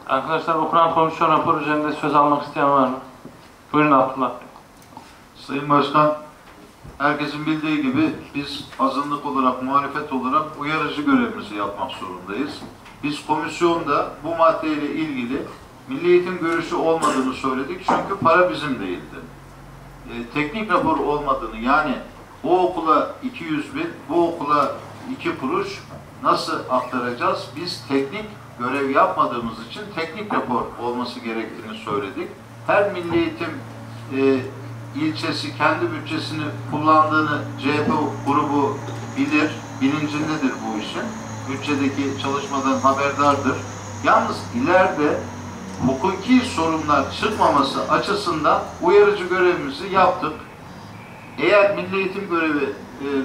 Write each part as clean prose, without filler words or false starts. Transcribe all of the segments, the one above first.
Arkadaşlar, okunan komisyon raporu üzerinde söz almak isteyen var mı? Buyurun Abdullah Bey. Sayın Başkan, herkesin bildiği gibi biz azınlık olarak, muhalefet olarak uyarıcı görevimizi yapmak zorundayız. Biz komisyonda bu maddeyle ilgili Milli Eğitim görüşü olmadığını söyledik çünkü para bizim değildi. Teknik rapor olmadığını, yani o okula 200 bin, bu okula 2 kuruş nasıl aktaracağız? Biz teknik görev yapmadığımız için teknik rapor olması gerektiğini söyledik. Her Milli Eğitim ilçesi kendi bütçesini kullandığını CHP grubu bilir, bilincindedir bu işin. Bütçedeki çalışmadan haberdardır. Yalnız ileride hukuki sorunlar çıkmaması açısından uyarıcı görevimizi yaptık. Eğer Milli Eğitim görevi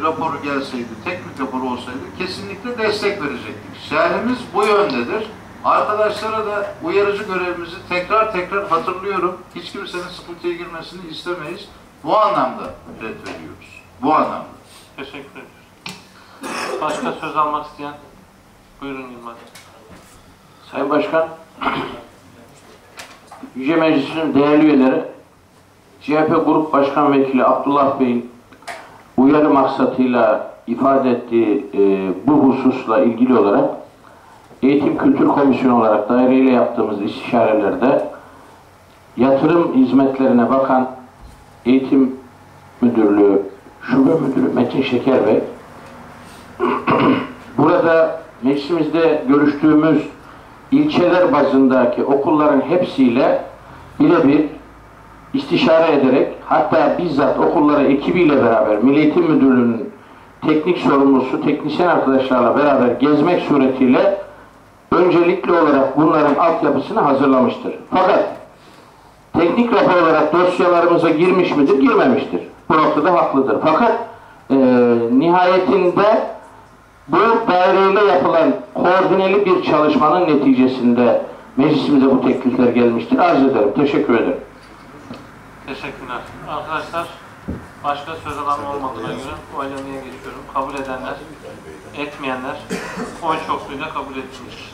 raporu gelseydi, teknik raporu olsaydı kesinlikle destek verecektik. Şerhimiz bu yöndedir. Arkadaşlara da uyarıcı görevimizi tekrar hatırlıyorum. Hiç kimsenin sıkıntıya girmesini istemeyiz. Bu anlamda red veriyoruz. Bu anlamda. Teşekkür ederim. Başka söz almak isteyen? Buyurun Yılmaz. Sayın Başkan, Yüce Meclisi'nin değerli üyeleri, CHP Grup Başkan Vekili Abdullah Bey'in uyarı maksatıyla ifade ettiği bu hususla ilgili olarak Eğitim Kültür Komisyonu olarak daireyle yaptığımız istişarelerde yatırım hizmetlerine bakan Eğitim Müdürlüğü, Şube Müdürü Metin Şeker Bey, burada meclisimizde görüştüğümüz ilçeler bazındaki okulların hepsiyle birebir istişare ederek, hatta bizzat okulları ekibiyle beraber Milli Eğitim Müdürlüğü'nün teknik sorumlusu, teknisyen arkadaşlarla beraber gezmek suretiyle öncelikli olarak bunların altyapısını hazırlamıştır. Fakat teknik rapor olarak dosyalarımıza girmiş midir? Girmemiştir. Bu noktada haklıdır. Fakat nihayetinde bu daireyle yapılan koordineli bir çalışmanın neticesinde meclisimize bu teklifler gelmiştir. Arz ederim. Teşekkür ederim. Teşekkürler. Arkadaşlar, başka söz alan olmadığına göre oylamaya geçiyorum. Kabul edenler, etmeyenler oy çokluğuyla kabul edilmiş.